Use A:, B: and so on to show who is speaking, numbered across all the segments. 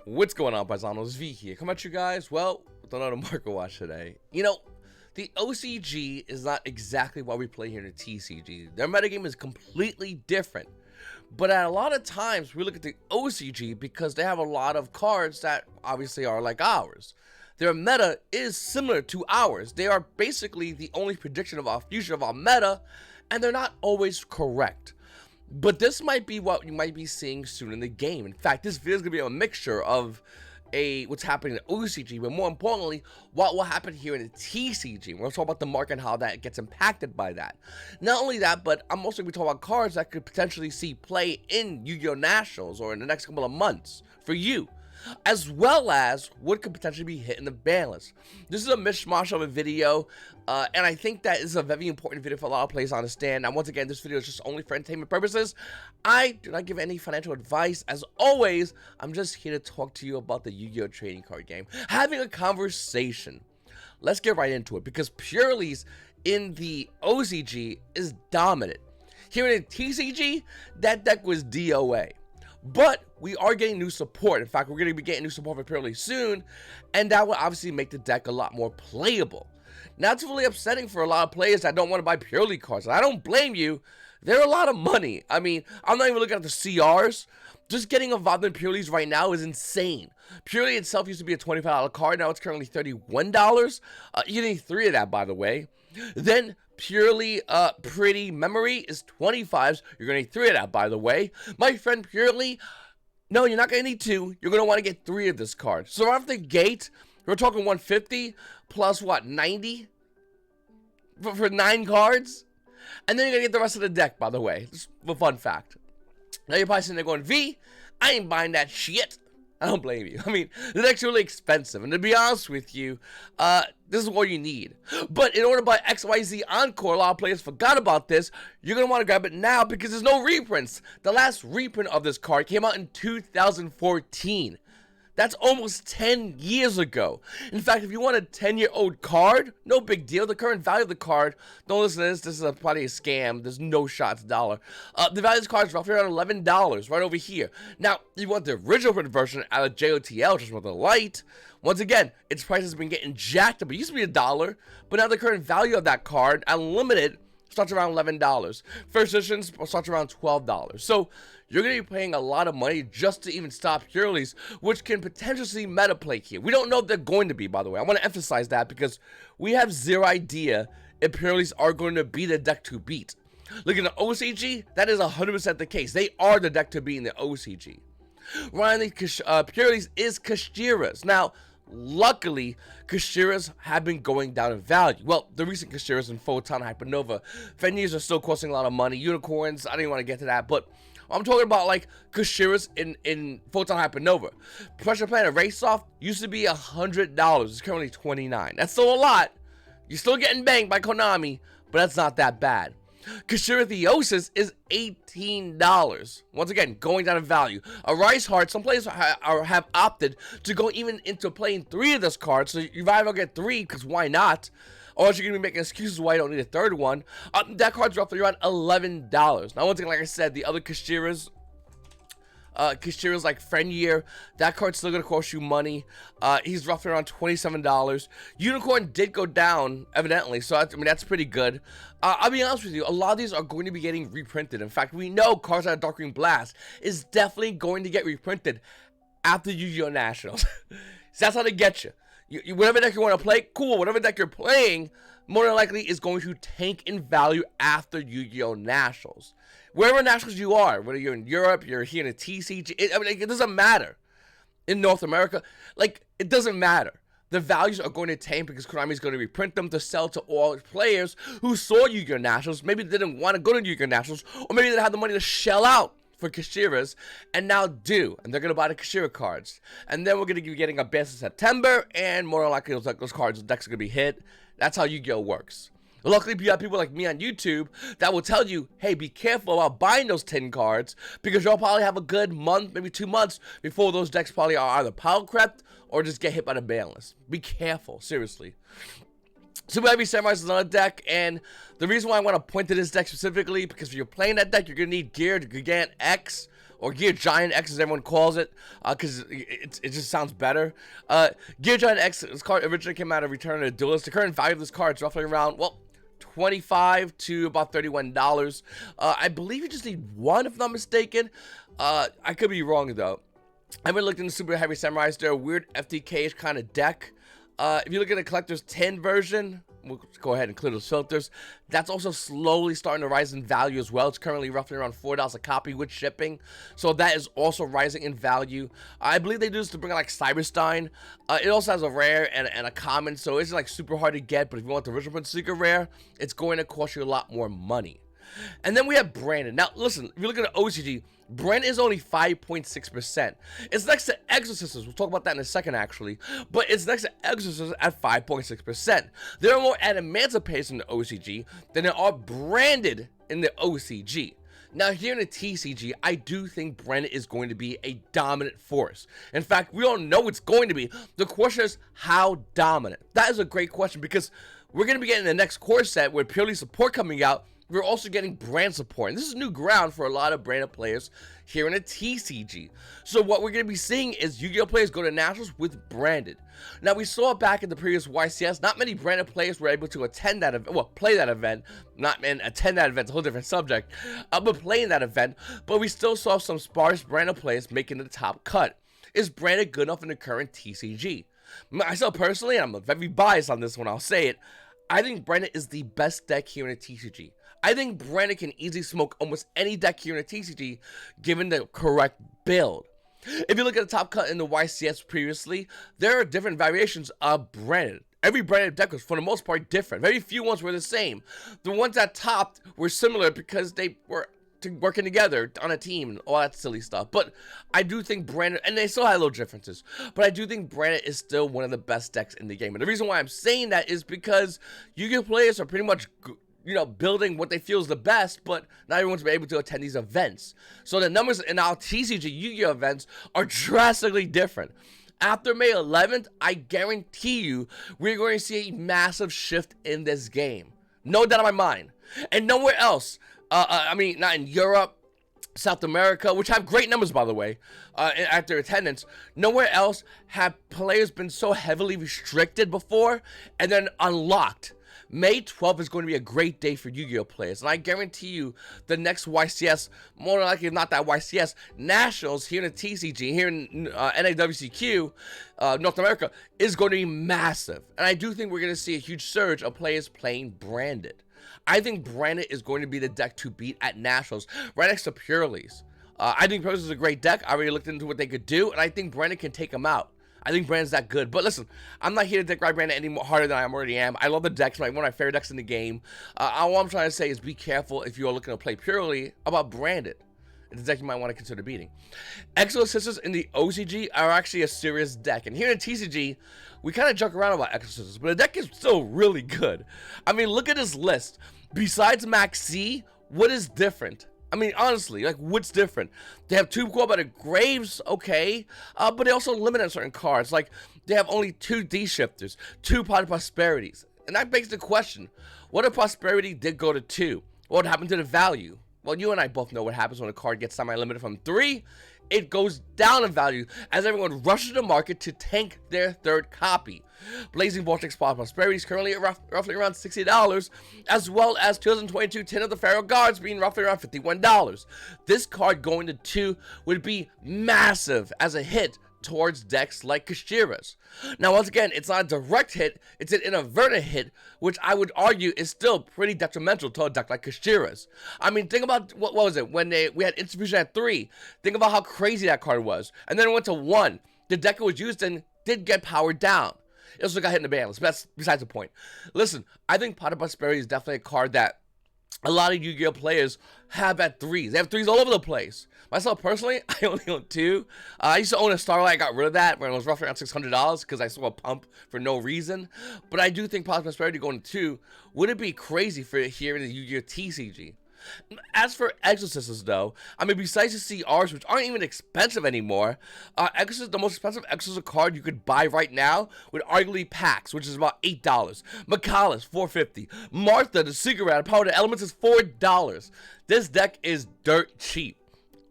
A: What's going on, Paisanos? V here. Come at you guys, well, with another market watch today. You know, the OCG is not exactly what we play here in the TCG. Their metagame is completely different. But at a lot of times, we look at the OCG because they have a lot of cards that obviously are like ours. Their meta is similar to ours. They are basically the only prediction of our future of our meta, and they're not always correct. But this might be what you might be seeing soon in the game. In fact, this video is going to be a mixture of what's happening in OCG, but more importantly, what will happen here in the TCG. We're going to talk about the market and how that gets impacted by that. Not only that, but I'm also going to be talking about cards that could potentially see play in YuGiOh Nationals or in the next couple of months for you, as well as what could potentially be hit in the ban list. This is a mishmash of a video, and I think that is a very important video for a lot of players to understand. Now, once again, this video is just only for entertainment purposes. I do not give any financial advice. As always, I'm just here to talk to you about the Yu-Gi-Oh trading card game, having a conversation. Let's get right into it, because Purrely's in the OCG is dominant. Here in the TCG, that deck was DOA. But we are getting new support. In fact, we're going to be getting new support for Purrely soon, and that will obviously make the deck a lot more playable. Now, it's really upsetting for a lot of players that don't want to buy Purrely cards. And I don't blame you. They're a lot of money. I mean, I'm not even looking at the CRs. Just getting involved in Purrely's right now is insane. Purrely itself used to be a $25 card. Now it's currently $31. You're getting 3 of that, by the way. Then Purrely Pretty Memory is 25s. You're going to need 3 of that, by the way. My friend Purrely, no, you're not going to need 2. You're going to want to get 3 of this card. So off the gate, we're talking 150 plus what, 90 for 9 cards? And then you're going to get the rest of the deck, by the way. Just a fun fact. Now you're probably sitting there going, V, I ain't buying that shit. I don't blame you. I mean, the deck's really expensive, and to be honest with you, this is what you need. But in order to buy XYZ Encore, a lot of players forgot about this. You're going to want to grab it now because there's no reprints. The last reprint of this card came out in 2014. That's almost 10 years ago. In fact, if you want a 10-year-old card, no big deal. The current value of the card, don't listen to this. This is probably a scam. There's no shot. It's $1. The value of this card is roughly around $11 right over here. Now, you want the original print version out of JOTL, just with the light. Once again, its price has been getting jacked up. It used to be $1, but now the current value of that card, unlimited, starts around $11. First edition starts around $12. So you're going to be paying a lot of money just to even stop Purrely's, which can potentially meta play here. We don't know if they're going to be, by the way. I want to emphasize that because we have zero idea if Purrely's are going to be the deck to beat. Look at the OCG, that is 100% the case. They are the deck to beat in the OCG. Ryan, Purrely's is Kashira's. Now, luckily, Kashiras have been going down in value. Well, the recent Kashiras in Photon Hypernova. Fenris are still costing a lot of money. Unicorns, I didn't want to get to that, but I'm talking about like Kashiras in Photon Hypernova. Pressure Planet Race Off used to be $100. It's currently $29. That's still a lot. You're still getting banged by Konami, but that's not that bad. Kashira Theosis is $18. Once again, going down in value. A Rice Heart, some players have opted to go even into playing 3 of this card, so you might as well get 3, because why not? Or else you're going to be making excuses why you don't need a 3rd one. That card's roughly around $11. Now, once again, like I said, the other Kashiras, like Fenrir, that card's still going to cost you money. He's roughly around $27. Unicorn did go down, evidently, so I mean, that's pretty good. I'll be honest with you, a lot of these are going to be getting reprinted. In fact, we know cards out of Dark Green Blast is definitely going to get reprinted after YuGiOh Nationals. So that's how they get you. Whatever deck you want to play, cool. Whatever deck you're playing, more than likely is going to tank in value after YuGiOh Nationals. Wherever Nationals you are, whether you're in Europe, you're here in a TCG, it doesn't matter. In North America, like, it doesn't matter. The values are going to tank because Konami is going to reprint them to sell to all players who saw YuGiOh Nationals, maybe didn't want to go to YuGiOh Nationals, or maybe they didn't have the money to shell out for Kashiras, and now do, and they're going to buy the Kashira cards. And then we're going to be getting a best in September, and more than likely those cards, the decks are going to be hit. That's how Yu-Gi-Oh works. Luckily, you have people like me on YouTube that will tell you, hey, be careful about buying those 10 cards, because you'll probably have a good month, maybe 2 months, before those decks probably are either power crept or just get hit by the ban list. Be careful, seriously. Superheavy Samurai is another deck, and the reason why I want to point to this deck specifically, because if you're playing that deck, you're going to need Gear to Gigant X, or Gear Giant X as everyone calls it, because it just sounds better. Gear Giant X, this card originally came out of Return of the Duelist. The current value of this card is roughly around, well, $25 to about $31. I believe you just need one, if not mistaken. I could be wrong though. I've been looking into Superheavy Samurai. They're a weird FTK-ish kind of deck. If you look at the collector's 10 version, we'll go ahead and clear those filters. That's also slowly starting to rise in value as well. It's currently roughly around $4 a copy with shipping, so that is also rising in value. I believe they do this to bring out like Cyberstein. It also has a rare and a common, so it's like super hard to get. But if you want the original print secret rare, it's going to cost you a lot more money. And then we have Brandon. Now, listen, if you look at the OCG, Brandon is only 5.6%. It's next to Exosisters. We'll talk about that in a second, actually. But it's next to Exosisters at 5.6%. There are more Adamantipates in the OCG than there are Branded in the OCG. Now, here in the TCG, I do think Brandon is going to be a dominant force. In fact, we all know it's going to be. The question is, how dominant? That is a great question, because we're going to be getting the next core set with Purrely support coming out. We're also getting brand support, and this is new ground for a lot of branded players here in the TCG. So what we're going to be seeing is Yu-Gi-Oh players go to Nationals with branded. Now, we saw back in the previous YCS, not many branded players were able to attend that event, well, play that event, not and attend that event, it's a whole different subject, but play in that event, but we still saw some sparse branded players making the top cut. Is branded good enough in the current TCG? Myself personally, and I'm very biased on this one, I'll say it, I think Branded is the best deck here in the TCG. I think Branded can easily smoke almost any deck here in the TCG, given the correct build. If you look at the top cut in the YCS previously, there are different variations of Branded. Every Branded deck was, for the most part, different. Very few ones were the same. The ones that topped were similar because they were working together on a team and all that silly stuff. But I do think Branded, and they still had little differences, but I do think Branded is still one of the best decks in the game. And the reason why I'm saying that is because Yu-Gi-Oh players are pretty much, you know, building what they feel is the best, but not everyone's been able to attend these events. So the numbers in our TCG Yu-Gi-Oh events are drastically different. After May 11th, I guarantee you we're going to see a massive shift in this game. No doubt in my mind. And nowhere else, I mean, not in Europe, South America, which have great numbers, by the way, at their attendance, nowhere else have players been so heavily restricted before and then unlocked. May 12th is going to be a great day for Yu-Gi-Oh players, and I guarantee you the next YCS, more likely not that YCS, Nationals here in the TCG, here in NAWCQ, North America, is going to be massive. And I do think we're going to see a huge surge of players playing Branded. I think Branded is going to be the deck to beat at Nationals, right next to Purrely's. I think Purrely's is a great deck. I already looked into what they could do, and I think Branded can take them out. I think Branded's that good. But listen, I'm not here to deck ride Branded any more harder than I already am. I love the decks, like one of my favorite decks in the game. All I'm trying to say is be careful if you're looking to play Purrely about Branded. It's a deck you might want to consider beating. Exosisters in the OCG are actually a serious deck. And here in TCG, we kind of joke around about Exosisters, but the deck is still really good. I mean, look at this list. Besides Max C, what is different? I mean, honestly, like, what's different? They have 2 Core by the Graves, okay, but they also limit on certain cards. Like, they have only 2 D-Shifters, 2 Pot of Prosperities. And that begs the question, what if Prosperity did go to 2? What would happen to the value? Well, you and I both know what happens when a card gets semi-limited from 3. It goes down in value as everyone rushes to the market to tank their 3rd copy. Blazing Vortex Pot Prosperity is currently at roughly around $60, as well as 2022 10 of the Pharaoh Guards being roughly around $51. This card going to 2 would be massive as a hit towards decks like Kashira's. Now, once again, it's not a direct hit, it's an inadvertent hit, which I would argue is still pretty detrimental to a deck like Kashira's. I mean, think about, what was it, when we had Institution at 3, think about how crazy that card was, and then it went to 1. The deck it was used in did get powered down. It also got hit in the banlist, but that's besides the point. Listen, I think Pot of Prosperity is definitely a card that a lot of Yu-Gi-Oh players have at 3s. They have 3s all over the place. Myself personally, I only own 2. I used to own a Starlight. I got rid of that when it was roughly around $600 because I saw a pump for no reason. But I do think Pot of Prosperity going to 2 wouldn't be crazy for here in the Yu-Gi-Oh TCG. As for Exosisters, though, I mean, besides the CRs, which aren't even expensive anymore, Exorcist, the most expensive Exorcist card you could buy right now would arguably Pax, which is about $8. Mikalis, $4.50. Martha, the Cigarette, Power of the Elements is $4. This deck is dirt cheap.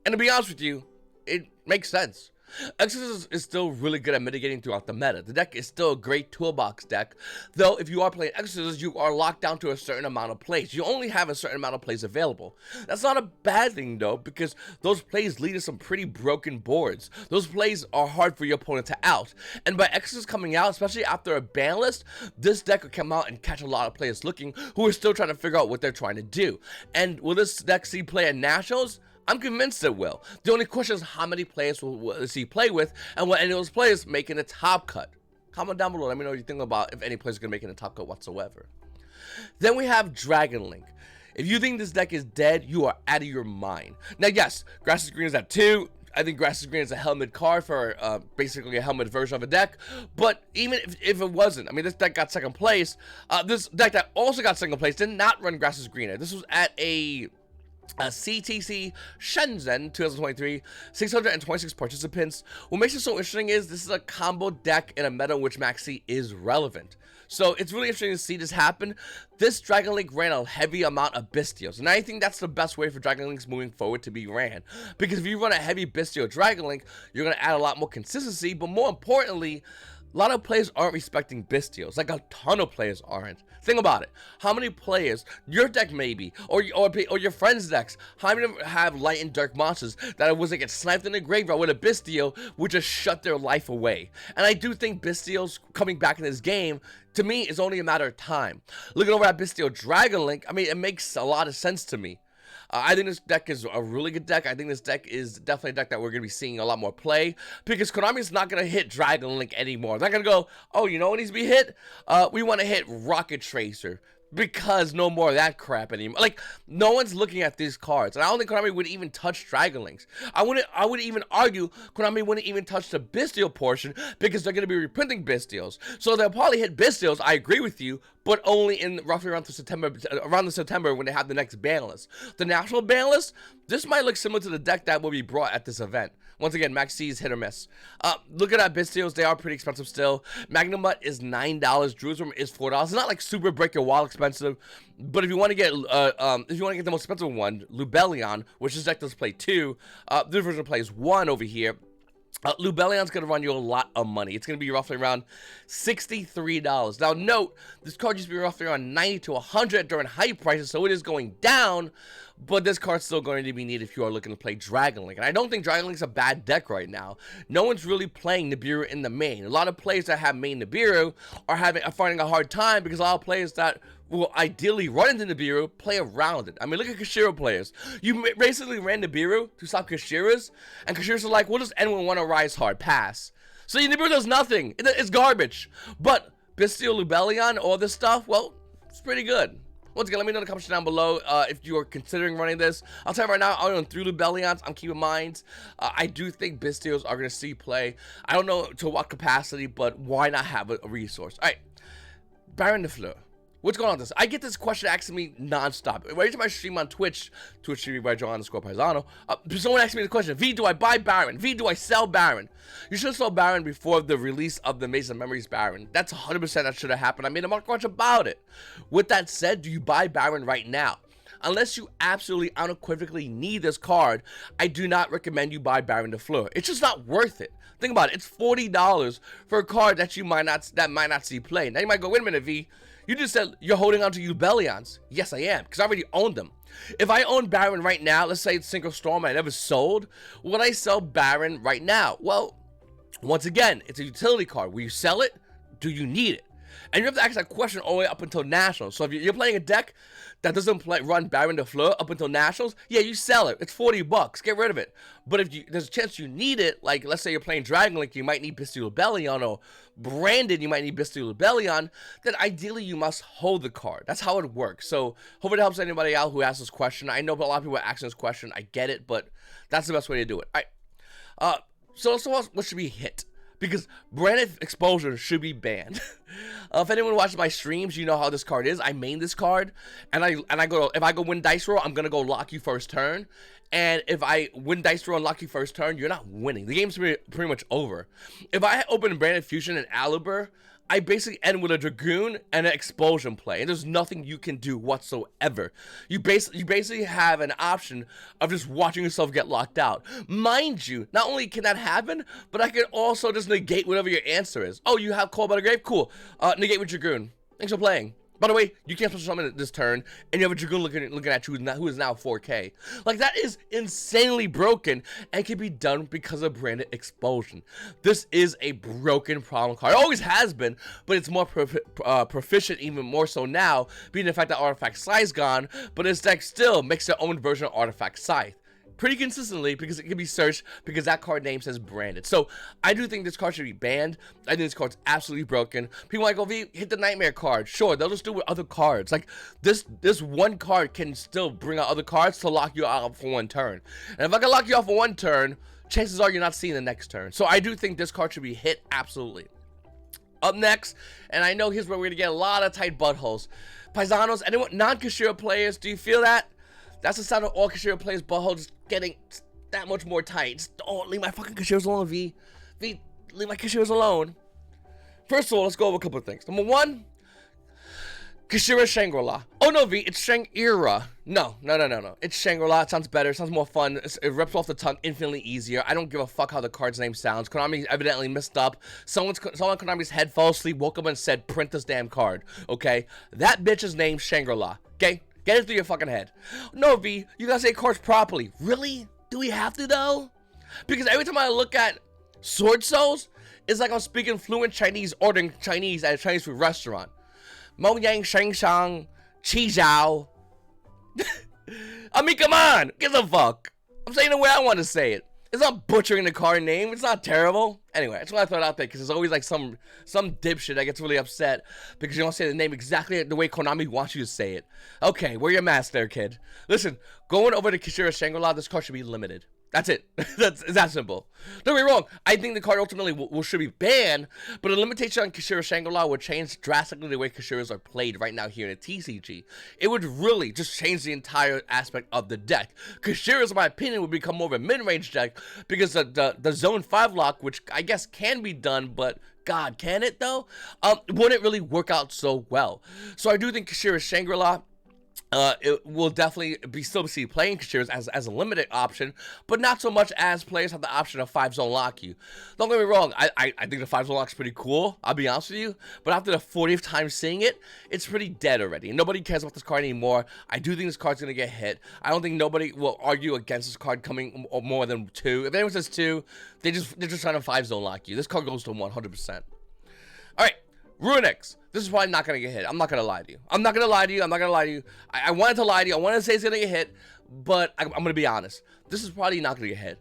A: And to be honest with you, it makes sense. Exosister is still really good at mitigating throughout the meta. The deck is still a great toolbox deck, though if you are playing Exosister, you are locked down to a certain amount of plays. You only have a certain amount of plays available. That's not a bad thing though, because those plays lead to some pretty broken boards. Those plays are hard for your opponent to out. And by Exosister coming out, especially after a ban list, this deck will come out and catch a lot of players looking who are still trying to figure out what they're trying to do. And will this deck see play at Nationals? I'm convinced it will. The only question is how many players will he play with, and will any of those players making a top cut? Comment down below, let me know what you think about if any players are going to make it a top cut whatsoever. Then we have Dragon Link. If you think this deck is dead, you are out of your mind. Now yes, Grass is Green is at 2. I think Grass is Green is a helmet card for basically a helmet version of a deck. But even if it wasn't, I mean, this deck got second place. This deck that also got second place did not run Grass is Green. This was at a CTC Shenzhen 2023, 626 participants. What makes it so interesting is this is a combo deck in a meta in which Maxi is relevant. So it's really interesting to see this happen. This Dragon Link ran a heavy amount of Bystials, and I think that's the best way for Dragon Links moving forward to be ran. Because if you run a heavy Bystial Dragon Link, you're going to add a lot more consistency, but more importantly, a lot of players aren't respecting Bystials. Like a ton of players aren't. Think about it. How many players, your deck maybe, or your friends' decks, how many of them have light and dark monsters that was like get sniped in the graveyard with a Bystial would just shut their life away? And I do think Bystials coming back in this game, to me, is only a matter of time. Looking over at Bystial Dragon Link, I mean, it makes a lot of sense to me. I think this deck is a really good deck. I think this deck is definitely a deck that we're going to be seeing a lot more play, because Konami is not going to hit Dragon Link anymore. They're not going to go, oh, you know what needs to be hit? We want to hit Rocket Tracer, because no more of that crap anymore. Like, no one's looking at these cards, and I don't think Konami would even touch Dragon Links. I would even argue Konami wouldn't even touch the Bystial portion, because they're going to be reprinting Bystials. So they'll probably hit Bystials, I agree with you, but only in roughly around the September when they have the next ban list. The national ban list, this might look similar to the deck that will be brought at this event. Once again, Maxi is hit or miss. Looking at Bystials, they are pretty expensive still. Magnamut is $9. Jerusalem is $4. It's not like super break your wall expensive, but if you want to get the most expensive one, Lubellion, which this deck does play 2, this version plays 1 over here. Lubellion's going to run you a lot of money. It's going to be roughly around $63. Now note, this card used to be roughly around $90 to $100 during high prices, so it is going down, but this card's still going to be needed if you are looking to play Dragon Link. And I don't think Dragon Link's a bad deck right now. No one's really playing Nibiru in the main. A lot of players that have main Nibiru are finding a hard time, because a lot of players that will ideally run into Nibiru play around it. I mean, look at Kashira players. You basically ran Nibiru to stop Kashiras, and Kashiras are like, we'll just end with one Rise Hard, pass. So Nibiru does nothing. It's garbage. But Bystial, Lubellion, all this stuff, well, it's pretty good. Once again, let me know in the comments down below if you are considering running this. I'll tell you right now, I own 3 Lubellions. I'm keeping mine. I do think Bystials are going to see play. I don't know to what capacity, but why not have a resource? All right, Baronne de Fleur. What's going on with this? I get this question asking me non-stop. Right to my stream on Twitch TV by YuGiOh YGOPaisano, someone asked me the question, V, do I buy Baron? V, do I sell Baron? You should have sold Baron before the release of the Maze of Memories Baron. That's 100% that should have happened. I made a market watch about it. With that said, do you buy Baron right now? Unless you absolutely unequivocally need this card, I do not recommend you buy Baronne de Fleur. It's just not worth it. Think about it. It's $40 for a card that might not see play. Now you might go, wait a minute, V. You just said you're holding on to Lubellions. Yes, I am, because I already own them. If I own Baron right now, let's say it's Synchro Storm I never sold, would I sell Baron right now? Well, once again, it's a utility card. Will you sell it? Do you need it? And you have to ask that question all the way up until Nationals. So if you're playing a deck that doesn't run Baronne de Fleur up until Nationals, yeah, you sell it. It's $40. Get rid of it. But if there's a chance you need it, like let's say you're playing Dragon Link, you might need Bystial Lubellion, or Brandon, you might need Bystial Lubellion, then ideally you must hold the card. That's how it works. So hopefully it helps anybody out who asks this question. I know a lot of people are asking this question. I get it, but that's the best way to do it. All right. So what should be hit? Because branded exposure should be banned. If anyone watches my streams, you know how this card is. I main this card, and if I go win dice roll, I'm gonna go lock you first turn. And if I win dice roll and lock you first turn, you're not winning. The game's pretty much over. If I open Branded Fusion and Aliber, I basically end with a Dragoon and an Expulsion play, and there's nothing you can do whatsoever. You basically have an option of just watching yourself get locked out. Mind you, not only can that happen, but I can also just negate whatever your answer is. Oh, you have Call by the Grave? Cool. Negate with Dragoon. Thanks for playing. By the way, you can't special summon this turn, and you have a Dragoon looking at you who is now 4K. Like, that is insanely broken, and can be done because of branded Expulsion. This is a broken problem card. It always has been, but it's more proficient, even more so now, being the fact that Artifact Scythe's gone, but its deck still makes their own version of Artifact Scythe. Pretty consistently, because it can be searched because that card name says branded. So I do think this card should be banned. I think this card's absolutely broken. People like, oh, V, hit the Nightmare card. Sure, they'll just do it with other cards. Like, this one card can still bring out other cards to lock you out for one turn. And if I can lock you out for one turn, chances are you're not seeing the next turn. So I do think this card should be hit absolutely. Up next, and I know here's where we're gonna get a lot of tight buttholes. Paisanos, anyone, non-Kashira players, do you feel that? That's the sound of all Kashira players' buttholes getting that much more tight. Just, oh, leave my fucking Kashiras alone, V. V, leave my Kashiras alone. First of all, let's go over a couple of things. Number one, Kashira Shangri-La. Oh no, V, it's Shang-Ira. No. It's Shangri-La. It sounds better. It sounds more fun. It rips off the tongue infinitely easier. I don't give a fuck how the card's name sounds. Konami evidently messed up. Someone on Konami's head fell asleep, woke up and said, print this damn card. Okay? That bitch's name's Shangri-La. Okay? Get it through your fucking head. No, V, you gotta say cards properly. Really? Do we have to, though? Because every time I look at Sword Souls, it's like I'm speaking fluent Chinese, ordering Chinese at a Chinese food restaurant. Mo Yang Sheng Shang, Chi Zhao. I mean, come on. Give a fuck. I'm saying the way I want to say it. It's not butchering the card name. It's not terrible. Anyway, that's why I throw it out there, because there's always like some dipshit that gets really upset because you don't say the name exactly the way Konami wants you to say it. Okay, wear your mask there, kid. Listen, going over to Kashira Shangri-La, this card should be limited. That's it. It's that simple. Don't get me wrong. I think the card ultimately should be banned, but a limitation on Kashira Shangri-La would change drastically the way Kashiras are played right now here in a TCG. It would really just change the entire aspect of the deck. Kashiras, in my opinion, would become more of a mid-range deck because the Zone 5 lock, which I guess can be done, but God, can it though? Wouldn't really work out so well. So I do think Kashira Shangri-La, it will definitely still be playing Kashiras as a limited option, but not so much as players have the option of 5-zone lock you. Don't get me wrong, I think the 5-zone lock is pretty cool, I'll be honest with you, but after the 40th time seeing it, it's pretty dead already. Nobody cares about this card anymore. I do think this card's going to get hit. I don't think nobody will argue against this card coming more than 2. If anyone says 2, they're just trying to 5-zone lock you. This card goes to 100%. Alright. Runix, this is probably not going to get hit. I'm not going to lie to you. I'm not going to lie to you. I wanted to lie to you. I wanted to say it's going to get hit, but I'm going to be honest. This is probably not going to get hit.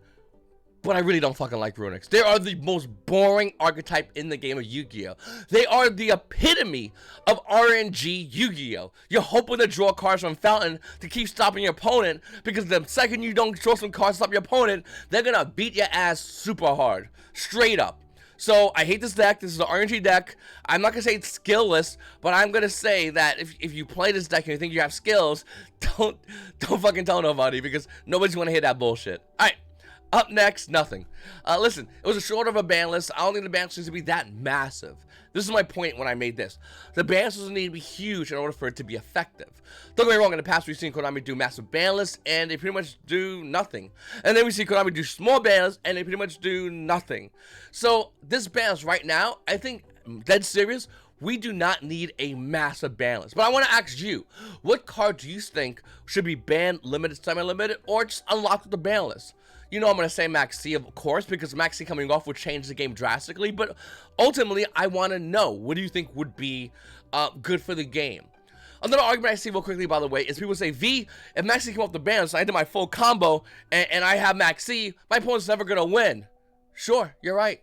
A: But I really don't fucking like Runix. They are the most boring archetype in the game of Yu-Gi-Oh! They are the epitome of RNG Yu-Gi-Oh! You're hoping to draw cards from Fountain to keep stopping your opponent, because the second you don't draw some cards to stop your opponent, they're going to beat your ass super hard. Straight up. So, I hate this deck. This is an RNG deck. I'm not going to say it's skillless, but I'm going to say that if you play this deck and you think you have skills, don't fucking tell nobody, because nobody's going to hear that bullshit. Alright, up next, nothing. Listen, it was a short of a ban list. I don't think the ban list needs to be that massive. This is my point when I made this. The ban list doesn't need to be huge in order for it to be effective. Don't get me wrong, in the past we've seen Konami do massive ban lists, and they pretty much do nothing. And then we see Konami do small ban lists, and they pretty much do nothing. So, this ban list right now, I think, dead serious, we do not need a massive ban list. But I want to ask you, what card do you think should be banned, limited, semi-limited, or just unlocked with the ban list? You know I'm going to say Max C, of course, because Max C coming off would change the game drastically, but ultimately, I want to know, what do you think would be good for the game? Another argument I see real quickly, by the way, is people say, V, if Max C came off the ban, so I did my full combo, and I have Max C, my opponent's never going to win. Sure, you're right.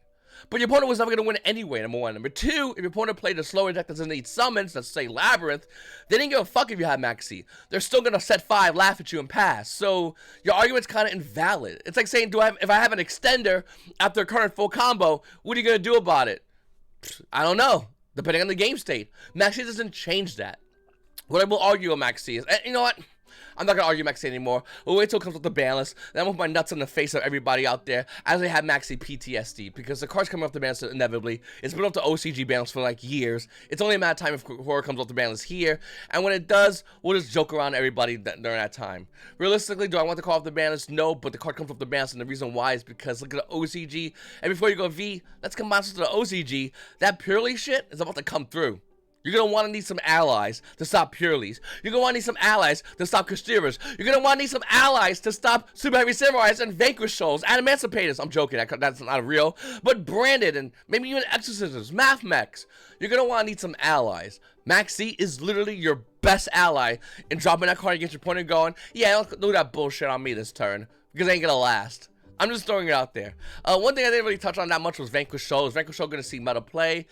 A: But your opponent was never going to win anyway, number one. Number two, if your opponent played a slower deck that doesn't need summons, let's say Labyrinth, they didn't give a fuck if you had Max C. They're still going to set 5, laugh at you, and pass. So, your argument's kind of invalid. It's like saying, if I have an extender after a current full combo, what are you going to do about it? I don't know, depending on the game state. Max C doesn't change that. What I will argue with Max C is, you know what? I'm not gonna argue Maxi anymore. We'll wait till it comes with the ban list. Then I'm with my nuts in the face of everybody out there as they have Maxi PTSD, because the card's coming off the ban list inevitably. It's been up to OCG ban list for like years. It's only a matter of time if horror comes off the ban list here, and when it does, we'll just joke around everybody during that time. Realistically, do I want to call off the ban list? No, but the card comes off the ban list, and the reason why is because look at the OCG. And before you go V, let's combine this to the OCG. That Purrely shit is about to come through. You're going to want to need some allies to stop Purrelys. You're going to want to need some allies to stop Kashiras. You're going to want to need some allies to stop Superheavy Samurais and Vanquish Souls and Emancipators. I'm joking, that's not real. But Branded and maybe even Exosisters, Math Mechs. You're going to want to need some allies. Maxi is literally your best ally in dropping that card against your opponent going, yeah, don't do that bullshit on me this turn, because it ain't going to last. I'm just throwing it out there. One thing I didn't really touch on that much was Vanquish Soul. Is Vanquish Soul going to see meta play?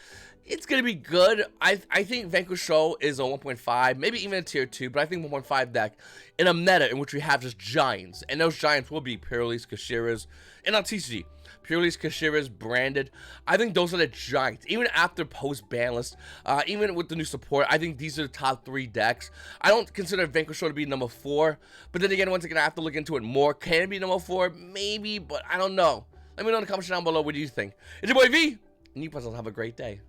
A: It's going to be good. I think Vanquish Soul is a 1.5, maybe even a tier 2, but I think 1.5 deck in a meta in which we have just giants. And those giants will be Purrely's, Kashiras, and on TCG. Purrely's, Kashiras, Branded. I think those are the giants. Even after post-ban list, even with the new support, I think these are the top 3 decks. I don't consider Vanquish Soul to be number 4, but then again, once again, I have to look into it more. Can it be number 4? Maybe, but I don't know. Let me know in the comments down below what do you think. It's your boy V, and you guys will have a great day.